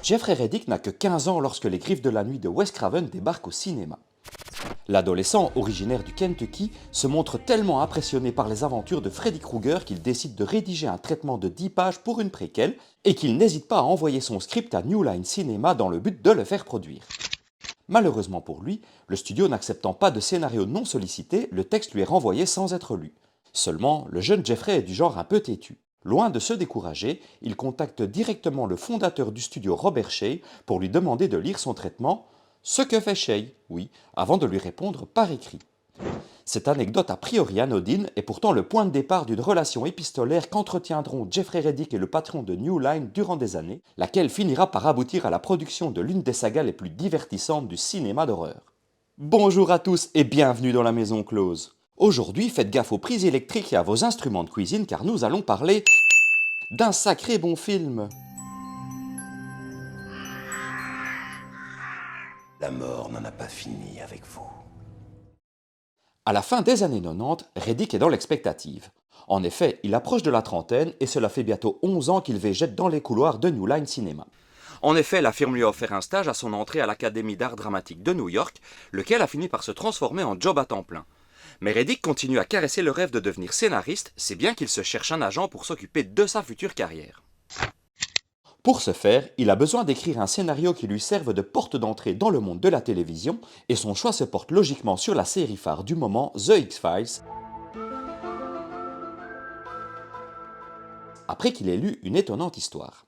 Jeffrey Reddick n'a que 15 ans lorsque Les Griffes de la Nuit de Wes Craven débarquent au cinéma. L'adolescent, originaire du Kentucky, se montre tellement impressionné par les aventures de Freddy Krueger qu'il décide de rédiger un traitement de 10 pages pour une préquelle et qu'il n'hésite pas à envoyer son script à New Line Cinema dans le but de le faire produire. Malheureusement pour lui, le studio n'acceptant pas de scénario non sollicité, le texte lui est renvoyé sans être lu. Seulement, le jeune Jeffrey est du genre un peu têtu. Loin de se décourager, il contacte directement le fondateur du studio Robert Shaye pour lui demander de lire son traitement, ce que fait Shaye, oui, avant de lui répondre par écrit. Cette anecdote a priori anodine est pourtant le point de départ d'une relation épistolaire qu'entretiendront Jeffrey Reddick et le patron de New Line durant des années, laquelle finira par aboutir à la production de l'une des sagas les plus divertissantes du cinéma d'horreur. Bonjour à tous et bienvenue dans la Maison Close. Aujourd'hui, faites gaffe aux prises électriques et à vos instruments de cuisine car nous allons parler d'un sacré bon film. La mort n'en a pas fini avec vous. À la fin des années 90, Reddick est dans l'expectative. En effet, il approche de la trentaine et cela fait bientôt 11 ans qu'il végète dans les couloirs de New Line Cinema. En effet, la firme lui a offert un stage à son entrée à l'Académie d'art dramatique de New York, lequel a fini par se transformer en job à temps plein. Mais Reddick continue à caresser le rêve de devenir scénariste, c'est bien qu'il se cherche un agent pour s'occuper de sa future carrière. Pour ce faire, il a besoin d'écrire un scénario qui lui serve de porte d'entrée dans le monde de la télévision, et son choix se porte logiquement sur la série phare du moment, The X-Files, après qu'il ait lu une étonnante histoire.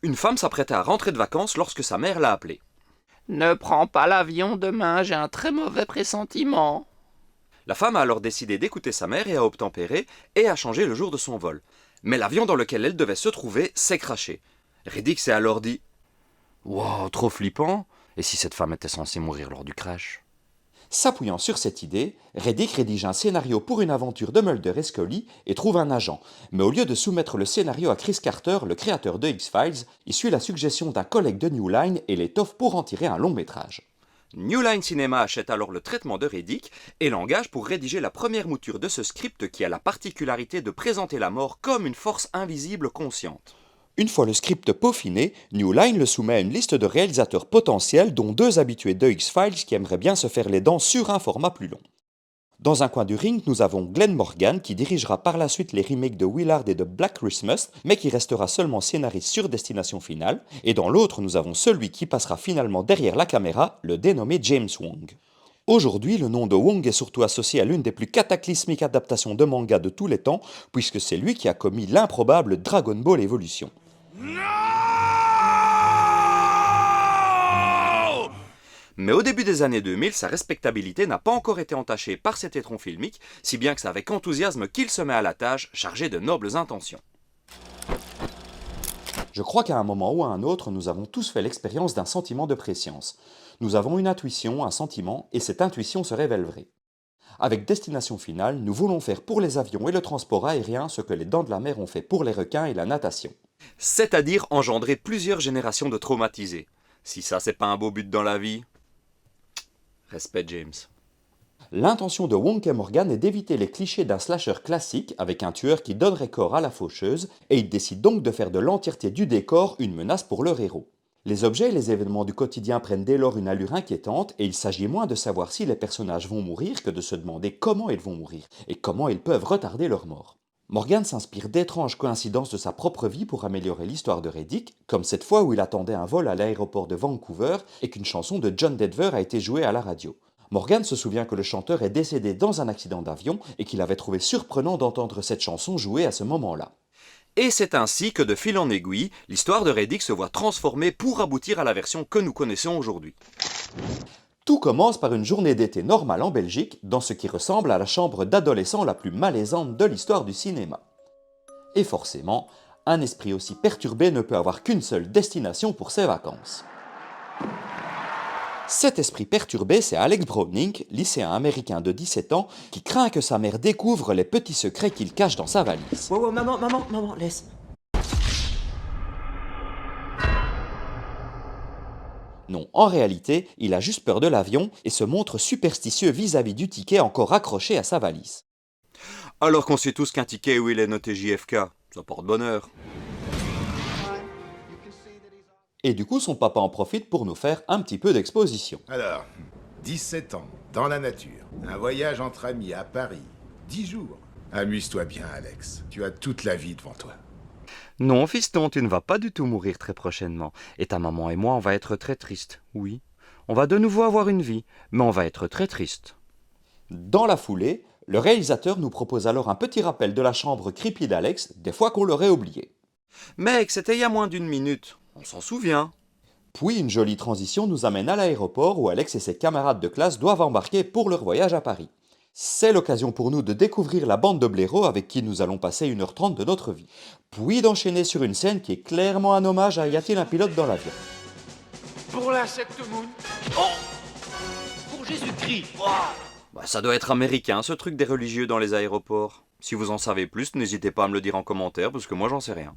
Une femme s'apprêtait à rentrer de vacances lorsque sa mère l'a appelée. « Ne prends pas l'avion demain, j'ai un très mauvais pressentiment. » La femme a alors décidé d'écouter sa mère et a obtempéré et a changé le jour de son vol. Mais l'avion dans lequel elle devait se trouver s'est crashé. Reddick s'est alors dit « Wow, trop flippant. Et si cette femme était censée mourir lors du crash ?» S'appuyant sur cette idée, Reddick rédige un scénario pour une aventure de Mulder et Scully et trouve un agent. Mais au lieu de soumettre le scénario à Chris Carter, le créateur de X-Files, il suit la suggestion d'un collègue de New Line et l'étoffe pour en tirer un long métrage. New Line Cinema achète alors le traitement de Reddick et l'engage pour rédiger la première mouture de ce script qui a la particularité de présenter la mort comme une force invisible consciente. Une fois le script peaufiné, New Line le soumet à une liste de réalisateurs potentiels dont 2 habitués de X-Files qui aimeraient bien se faire les dents sur un format plus long. Dans un coin du ring, nous avons Glenn Morgan qui dirigera par la suite les remakes de Willard et de Black Christmas, mais qui restera seulement scénariste sur Destination Finale, et dans l'autre nous avons celui qui passera finalement derrière la caméra, le dénommé James Wong. Aujourd'hui, le nom de Wong est surtout associé à l'une des plus cataclysmiques adaptations de manga de tous les temps, puisque c'est lui qui a commis l'improbable Dragon Ball Evolution. Mais au début des années 2000, sa respectabilité n'a pas encore été entachée par cet étron filmique, si bien que c'est avec enthousiasme qu'il se met à la tâche, chargé de nobles intentions. Je crois qu'à un moment ou à un autre, nous avons tous fait l'expérience d'un sentiment de préscience. Nous avons une intuition, un sentiment, et cette intuition se révèle vraie. Avec Destination Finale, nous voulons faire pour les avions et le transport aérien ce que les Dents de la Mer ont fait pour les requins et la natation. C'est-à-dire engendrer plusieurs générations de traumatisés. Si ça, c'est pas un beau but dans la vie. Respect James. L'intention de Wong et Morgan est d'éviter les clichés d'un slasher classique avec un tueur qui donnerait corps à la faucheuse, et ils décident donc de faire de l'entièreté du décor une menace pour leur héros. Les objets et les événements du quotidien prennent dès lors une allure inquiétante et il s'agit moins de savoir si les personnages vont mourir que de se demander comment ils vont mourir et comment ils peuvent retarder leur mort. Morgan s'inspire d'étranges coïncidences de sa propre vie pour améliorer l'histoire de Reddick, comme cette fois où il attendait un vol à l'aéroport de Vancouver et qu'une chanson de John Denver a été jouée à la radio. Morgan se souvient que le chanteur est décédé dans un accident d'avion et qu'il avait trouvé surprenant d'entendre cette chanson jouée à ce moment-là. Et c'est ainsi que de fil en aiguille, l'histoire de Reddick se voit transformée pour aboutir à la version que nous connaissons aujourd'hui. Tout commence par une journée d'été normale en Belgique, dans ce qui ressemble à la chambre d'adolescent la plus malaisante de l'histoire du cinéma. Et forcément, un esprit aussi perturbé ne peut avoir qu'une seule destination pour ses vacances. Cet esprit perturbé, c'est Alex Browning, lycéen américain de 17 ans, qui craint que sa mère découvre les petits secrets qu'il cache dans sa valise. Wow, maman, laisse. Non, en réalité, il a juste peur de l'avion et se montre superstitieux vis-à-vis du ticket encore accroché à sa valise. Alors qu'on sait tous qu'un ticket où il est noté JFK, ça porte bonheur. Et du coup, son papa en profite pour nous faire un petit peu d'exposition. Alors, 17 ans, dans la nature, un voyage entre amis à Paris, 10 jours. Amuse-toi bien, Alex. Tu as toute la vie devant toi. Non, fiston, tu ne vas pas du tout mourir très prochainement. Et ta maman et moi, on va être très tristes. Oui. On va de nouveau avoir une vie, mais on va être très tristes. Dans la foulée, le réalisateur nous propose alors un petit rappel de la chambre creepy d'Alex, des fois qu'on l'aurait oublié. Mec, c'était il y a moins d'une minute. On s'en souvient. Puis une jolie transition nous amène à l'aéroport où Alex et ses camarades de classe doivent embarquer pour leur voyage à Paris. C'est l'occasion pour nous de découvrir la bande de blaireaux avec qui nous allons passer 1h30 de notre vie. Puis d'enchaîner sur une scène qui est clairement un hommage à Y a-t-il un pilote dans l'avion. Pour l'insecte moon. Oh, pour Jésus-Christ. Oh. Bah, ça doit être américain, ce truc des religieux dans les aéroports. Si vous en savez plus, n'hésitez pas à me le dire en commentaire, parce que moi j'en sais rien.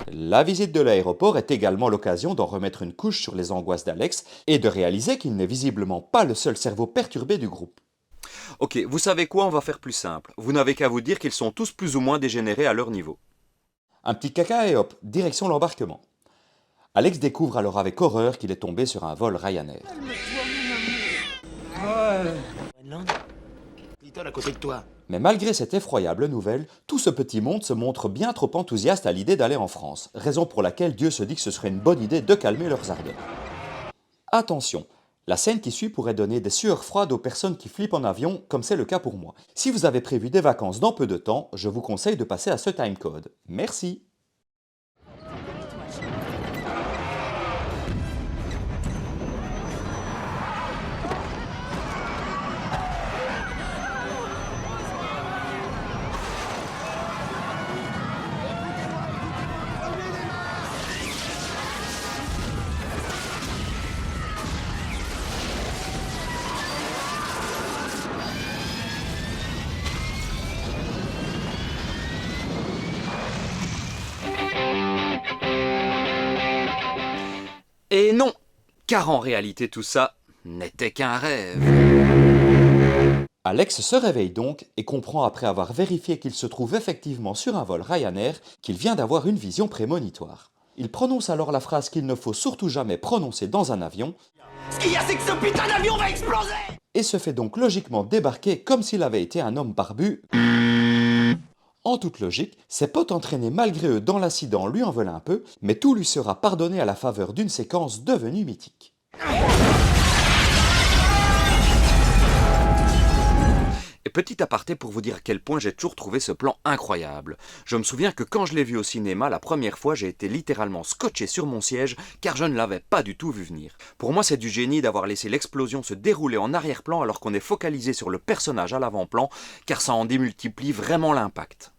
La visite de l'aéroport est également l'occasion d'en remettre une couche sur les angoisses d'Alex et de réaliser qu'il n'est visiblement pas le seul cerveau perturbé du groupe. Ok, vous savez quoi, on va faire plus simple. Vous n'avez qu'à vous dire qu'ils sont tous plus ou moins dégénérés à leur niveau. Un petit caca et hop, direction l'embarquement. Alex découvre alors avec horreur qu'il est tombé sur un vol Ryanair. Little à côté de toi. Mais malgré cette effroyable nouvelle, tout ce petit monde se montre bien trop enthousiaste à l'idée d'aller en France, raison pour laquelle Dieu se dit que ce serait une bonne idée de calmer leurs ardeurs. Attention, la scène qui suit pourrait donner des sueurs froides aux personnes qui flippent en avion, comme c'est le cas pour moi. Si vous avez prévu des vacances dans peu de temps, je vous conseille de passer à ce timecode. Merci. Et non, car en réalité tout ça n'était qu'un rêve. Alex se réveille donc et comprend après avoir vérifié qu'il se trouve effectivement sur un vol Ryanair qu'il vient d'avoir une vision prémonitoire. Il prononce alors la phrase qu'il ne faut surtout jamais prononcer dans un avion. Ce qu'il y a, c'est que ce putain d'avion va exploser! Et se fait donc logiquement débarquer comme s'il avait été un homme barbu. En toute logique, ses potes entraînés malgré eux dans l'incident lui en veulent un peu, mais tout lui sera pardonné à la faveur d'une séquence devenue mythique. Et petit aparté pour vous dire à quel point j'ai toujours trouvé ce plan incroyable. Je me souviens que quand je l'ai vu au cinéma la première fois, j'ai été littéralement scotché sur mon siège car je ne l'avais pas du tout vu venir. Pour moi, c'est du génie d'avoir laissé l'explosion se dérouler en arrière-plan alors qu'on est focalisé sur le personnage à l'avant-plan car ça en démultiplie vraiment l'impact.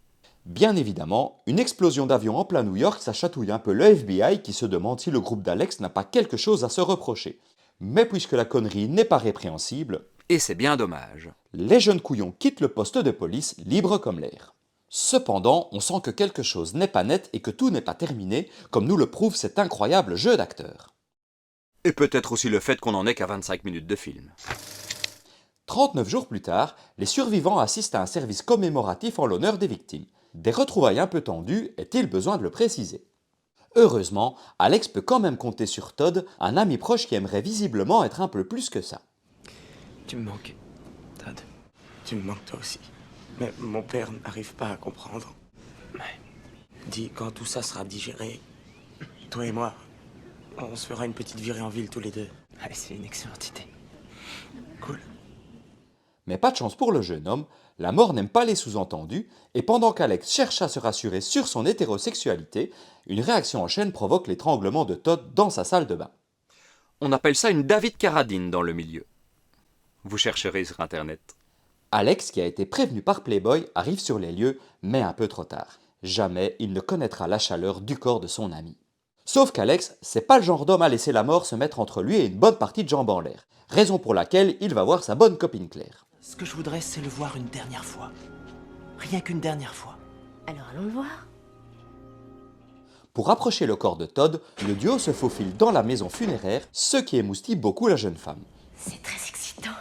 Bien évidemment, une explosion d'avion en plein New York, ça chatouille un peu le FBI qui se demande si le groupe d'Alex n'a pas quelque chose à se reprocher. Mais puisque la connerie n'est pas répréhensible, Et c'est bien dommage. les jeunes couillons quittent le poste de police libre comme l'air. Cependant, on sent que quelque chose n'est pas net et que tout n'est pas terminé, comme nous le prouve cet incroyable jeu d'acteurs. Et peut-être aussi le fait qu'on en ait qu'à 25 minutes de film. 39 jours plus tard, les survivants assistent à un service commémoratif en l'honneur des victimes. Des retrouvailles un peu tendues, est-il besoin de le préciser. Heureusement, Alex peut quand même compter sur Todd, un ami proche qui aimerait visiblement être un peu plus que ça. Tu me manques, Todd. Tu me manques toi aussi. Mais mon père n'arrive pas à comprendre. Dis, quand tout ça sera digéré, toi et moi, on se fera une petite virée en ville tous les deux. Allez, c'est une excellente idée. Cool. Mais pas de chance pour le jeune homme, la mort n'aime pas les sous-entendus, et pendant qu'Alex cherche à se rassurer sur son hétérosexualité, une réaction en chaîne provoque l'étranglement de Todd dans sa salle de bain. On appelle ça une David Carradine dans le milieu. Vous chercherez sur internet. Alex, qui a été prévenu par Playboy, arrive sur les lieux, mais un peu trop tard. Jamais il ne connaîtra la chaleur du corps de son ami. Sauf qu'Alex, c'est pas le genre d'homme à laisser la mort se mettre entre lui et une bonne partie de jambes en l'air. Raison pour laquelle il va voir sa bonne copine Claire. Ce que je voudrais, c'est le voir une dernière fois. Rien qu'une dernière fois. Alors allons le voir. Pour approcher le corps de Todd, le duo se faufile dans la maison funéraire, ce qui émoustille beaucoup la jeune femme. C'est très excitant.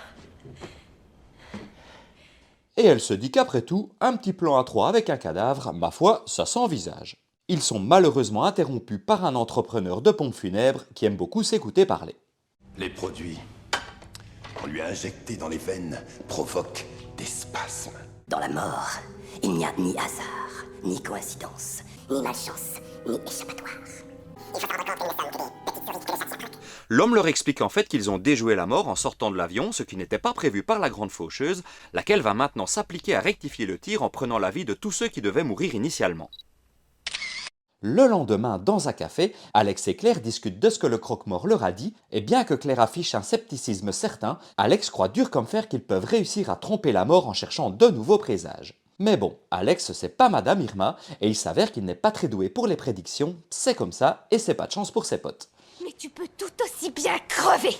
Et elle se dit qu'après tout, un petit plan à trois avec un cadavre, ma foi, ça s'envisage. Ils sont malheureusement interrompus par un entrepreneur de pompes funèbres qui aime beaucoup s'écouter parler. Les produits qu'on lui a injectés dans les veines provoquent des spasmes. Dans la mort, il n'y a ni hasard, ni coïncidence, ni malchance, ni échappatoire. Il faut rendre compte que nous sommes que des petites souris qui les chassent. L'homme leur explique en fait qu'ils ont déjoué la mort en sortant de l'avion, ce qui n'était pas prévu par la grande faucheuse, laquelle va maintenant s'appliquer à rectifier le tir en prenant la vie de tous ceux qui devaient mourir initialement. Le lendemain, dans un café, Alex et Claire discutent de ce que le croque-mort leur a dit, et bien que Claire affiche un scepticisme certain, Alex croit dur comme fer qu'ils peuvent réussir à tromper la mort en cherchant de nouveaux présages. Mais bon, Alex c'est pas Madame Irma, et il s'avère qu'il n'est pas très doué pour les prédictions, c'est comme ça, et c'est pas de chance pour ses potes. Mais tu peux tout aussi bien crever.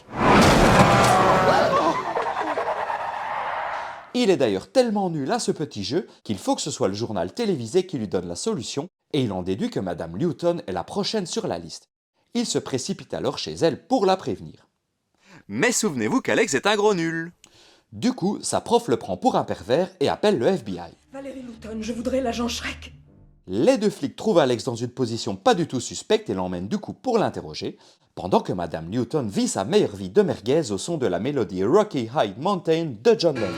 Il est d'ailleurs tellement nul à ce petit jeu qu'il faut que ce soit le journal télévisé qui lui donne la solution, et il en déduit que Madame Newton est la prochaine sur la liste. Il se précipite alors chez elle pour la prévenir. Mais souvenez-vous qu'Alex est un gros nul. Du coup, sa prof le prend pour un pervers et appelle le FBI. Valérie Newton, je voudrais l'agent Shrek. Les deux flics trouvent Alex dans une position pas du tout suspecte et l'emmènent du coup pour l'interroger, pendant que Madame Newton vit sa meilleure vie de merguez au son de la mélodie Rocky High Mountain de John Lennon.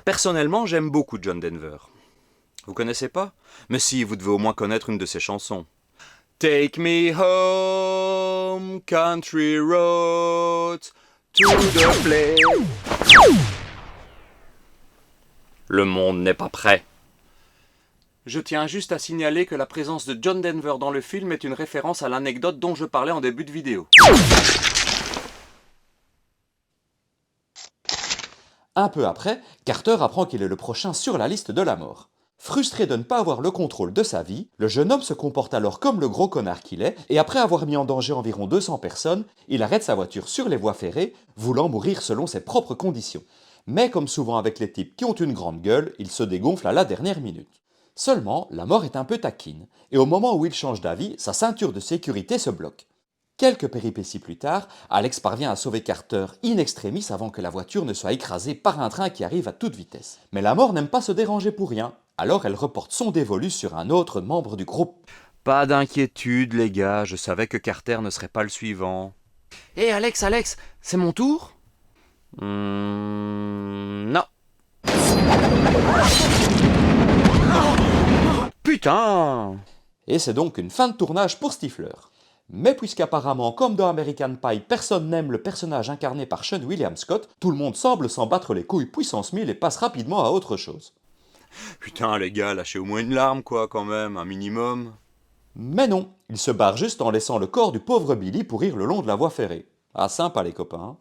Personnellement, j'aime beaucoup John Denver. Vous connaissez pas? Mais si, vous devez au moins connaître une de ses chansons. Take me home, country road, to the place. Le monde n'est pas prêt. Je tiens juste à signaler que la présence de John Denver dans le film est une référence à l'anecdote dont je parlais en début de vidéo. Un peu après, Carter apprend qu'il est le prochain sur la liste de la mort. Frustré de ne pas avoir le contrôle de sa vie, le jeune homme se comporte alors comme le gros connard qu'il est, et après avoir mis en danger environ 200 personnes, il arrête sa voiture sur les voies ferrées, voulant mourir selon ses propres conditions. Mais comme souvent avec les types qui ont une grande gueule, il se dégonfle à la dernière minute. Seulement, la mort est un peu taquine, et au moment où il change d'avis, sa ceinture de sécurité se bloque. Quelques péripéties plus tard, Alex parvient à sauver Carter in extremis avant que la voiture ne soit écrasée par un train qui arrive à toute vitesse. Mais la mort n'aime pas se déranger pour rien, alors elle reporte son dévolu sur un autre membre du groupe. Pas d'inquiétude les gars, je savais que Carter ne serait pas le suivant. Hé Alex, c'est mon tour? Non. Putain! Et c'est donc une fin de tournage pour Stifler. Mais puisqu'apparemment, comme dans American Pie, personne n'aime le personnage incarné par Sean William Scott, tout le monde semble s'en battre les couilles puissance 1000 et passe rapidement à autre chose. Putain les gars, lâchez au moins une larme quoi quand même, un minimum. Mais non, il se barre juste en laissant le corps du pauvre Billy pourrir le long de la voie ferrée. Ah sympa les copains.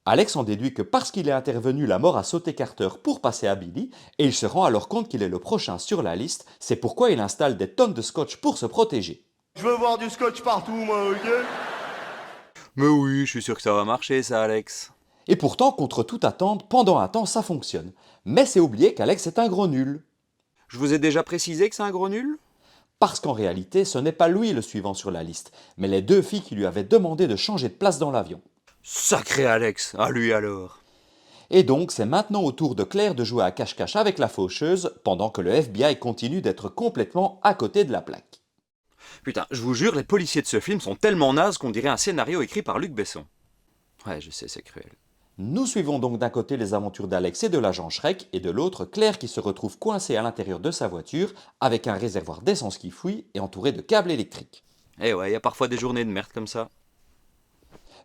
Alex en déduit que parce qu'il est intervenu, la mort a sauté Carter pour passer à Billy, et il se rend alors compte qu'il est le prochain sur la liste, c'est pourquoi il installe des tonnes de scotch pour se protéger. Je veux voir du scotch partout, moi, ok? Mais oui, je suis sûr que ça va marcher, ça, Alex. Et pourtant, contre toute attente, pendant un temps, ça fonctionne. Mais c'est oublier qu'Alex est un gros nul. Je vous ai déjà précisé que c'est un gros nul? Parce qu'en réalité, ce n'est pas lui le suivant sur la liste, mais les deux filles qui lui avaient demandé de changer de place dans l'avion. Sacré Alex, à lui alors. Et donc, c'est maintenant au tour de Claire de jouer à cache-cache avec la faucheuse, pendant que le FBI continue d'être complètement à côté de la plaque. Putain, je vous jure, les policiers de ce film sont tellement nazes qu'on dirait un scénario écrit par Luc Besson. Ouais, je sais, c'est cruel. Nous suivons donc d'un côté les aventures d'Alex et de l'agent Shrek, et de l'autre Claire qui se retrouve coincée à l'intérieur de sa voiture, avec un réservoir d'essence qui fouille et entouré de câbles électriques. Eh ouais, y a parfois des journées de merde comme ça.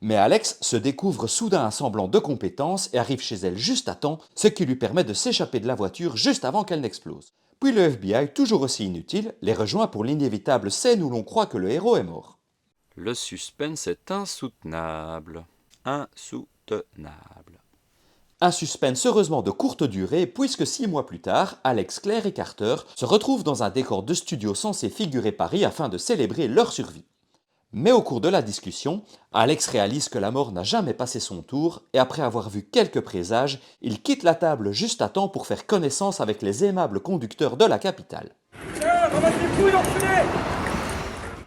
Mais Alex se découvre soudain un semblant de compétence et arrive chez elle juste à temps, ce qui lui permet de s'échapper de la voiture juste avant qu'elle n'explose. Puis le FBI, toujours aussi inutile, les rejoint pour l'inévitable scène où l'on croit que le héros est mort. Le suspense est insoutenable. Insoutenable. Un suspense heureusement de courte durée, puisque 6 mois plus tard, Alex, Claire et Carter se retrouvent dans un décor de studio censé figurer Paris afin de célébrer leur survie. Mais au cours de la discussion, Alex réalise que la mort n'a jamais passé son tour, et après avoir vu quelques présages, il quitte la table juste à temps pour faire connaissance avec les aimables conducteurs de la capitale.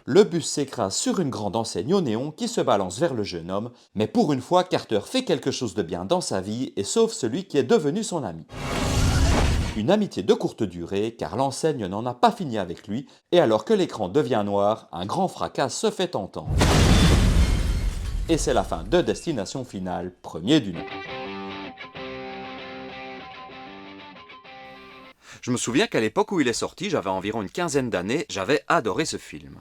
le bus s'écrase sur une grande enseigne au néon qui se balance vers le jeune homme, mais pour une fois, Carter fait quelque chose de bien dans sa vie et sauve celui qui est devenu son ami. Une amitié de courte durée, car l'enseigne n'en a pas fini avec lui, et alors que l'écran devient noir, un grand fracas se fait entendre. Et c'est la fin de Destination Finale, premier du nom. Je me souviens qu'à l'époque où il est sorti, j'avais environ une quinzaine d'années, j'avais adoré ce film.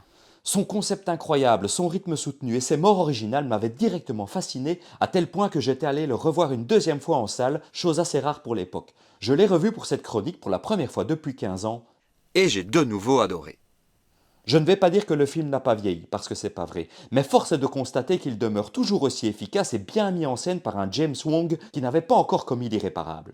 Son concept incroyable, son rythme soutenu et ses morts originales m'avaient directement fasciné, à tel point que j'étais allé le revoir une deuxième fois en salle, chose assez rare pour l'époque. Je l'ai revu pour cette chronique pour la première fois depuis 15 ans. Et j'ai de nouveau adoré. Je ne vais pas dire que le film n'a pas vieilli, parce que c'est pas vrai, mais force est de constater qu'il demeure toujours aussi efficace et bien mis en scène par un James Wong qui n'avait pas encore commis l'irréparable.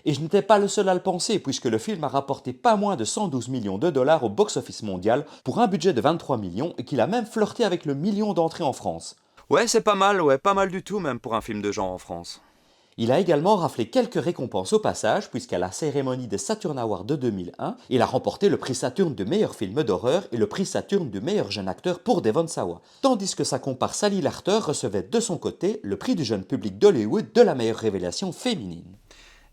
Et je n'étais pas le seul à le penser, puisque le film a rapporté pas moins de 112 millions de dollars au box-office mondial pour un budget de 23 millions et qu'il a même flirté avec le million d'entrées en France. Ouais, c'est pas mal, ouais, pas mal du tout même pour un film de genre en France. Il a également raflé quelques récompenses au passage, puisqu'à la cérémonie des Saturn Awards de 2001, il a remporté le prix Saturn du meilleur film d'horreur et le prix Saturn du meilleur jeune acteur pour Devon Sawa, tandis que sa comparse Sally Larter recevait de son côté le prix du jeune public d'Hollywood de la meilleure révélation féminine.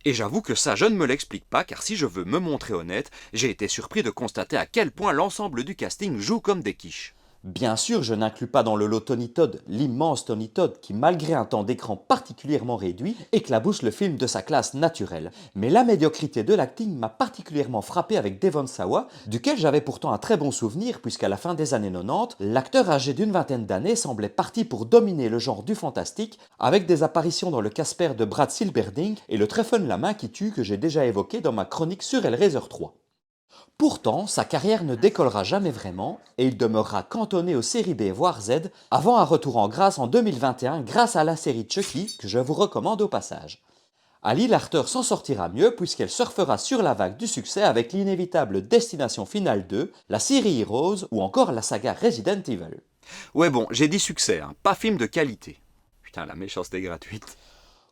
Et j'avoue que ça je ne me l'explique pas, car si je veux me montrer honnête, j'ai été surpris de constater à quel point l'ensemble du casting joue comme des quiches. Bien sûr, je n'inclus pas dans le lot Tony Todd, l'immense Tony Todd qui, malgré un temps d'écran particulièrement réduit, éclabousse le film de sa classe naturelle. Mais la médiocrité de l'acting m'a particulièrement frappé avec Devon Sawa, duquel j'avais pourtant un très bon souvenir, puisqu'à la fin des années 90, l'acteur âgé d'une vingtaine d'années semblait parti pour dominer le genre du fantastique, avec des apparitions dans le Casper de Brad Silberding et le très fun La main qui tue que j'ai déjà évoqué dans ma chronique sur Hellraiser 3. Pourtant, sa carrière ne décollera jamais vraiment et il demeurera cantonné aux séries B voire Z avant un retour en grâce en 2021 grâce à la série Chucky que je vous recommande au passage. Ali Larter s'en sortira mieux puisqu'elle surfera sur la vague du succès avec l'inévitable Destination Finale 2, la série Heroes ou encore la saga Resident Evil. Ouais bon, j'ai dit succès, hein, pas film de qualité. Putain, la méchanceté gratuite.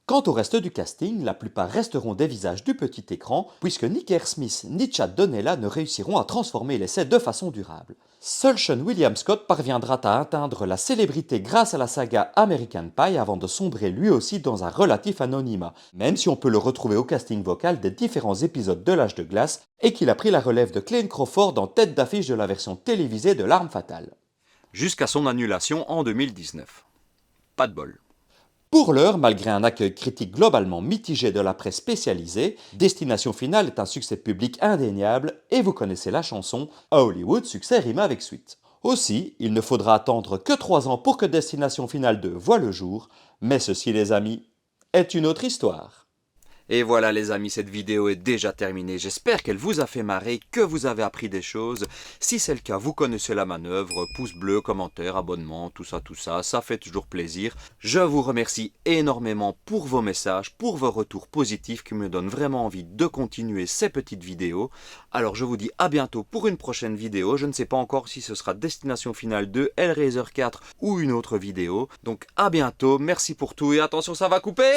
Quant au reste du casting, la plupart resteront des visages du petit écran, puisque ni Kerr Smith ni Chad Donnella ne réussiront à transformer l'essai de façon durable. Seul Sean William Scott parviendra à atteindre la célébrité grâce à la saga American Pie avant de sombrer lui aussi dans un relatif anonymat, même si on peut le retrouver au casting vocal des différents épisodes de l'Âge de glace et qu'il a pris la relève de Clayne Crawford en tête d'affiche de la version télévisée de L'Arme Fatale. Jusqu'à son annulation en 2019. Pas de bol. Pour l'heure, malgré un accueil critique globalement mitigé de la presse spécialisée, Destination Finale est un succès public indéniable et vous connaissez la chanson « À Hollywood, succès rime avec suite ». Aussi, il ne faudra attendre que 3 ans pour que Destination Finale 2 voie le jour, mais ceci les amis, est une autre histoire. Et voilà les amis, cette vidéo est déjà terminée. J'espère qu'elle vous a fait marrer, que vous avez appris des choses. Si c'est le cas, vous connaissez la manœuvre. Pouce bleu, commentaire, abonnement, tout ça, ça fait toujours plaisir. Je vous remercie énormément pour vos messages, pour vos retours positifs qui me donnent vraiment envie de continuer ces petites vidéos. Alors je vous dis à bientôt pour une prochaine vidéo. Je ne sais pas encore si ce sera Destination Finale 2, Hellraiser 4 ou une autre vidéo. Donc à bientôt, merci pour tout et attention ça va couper!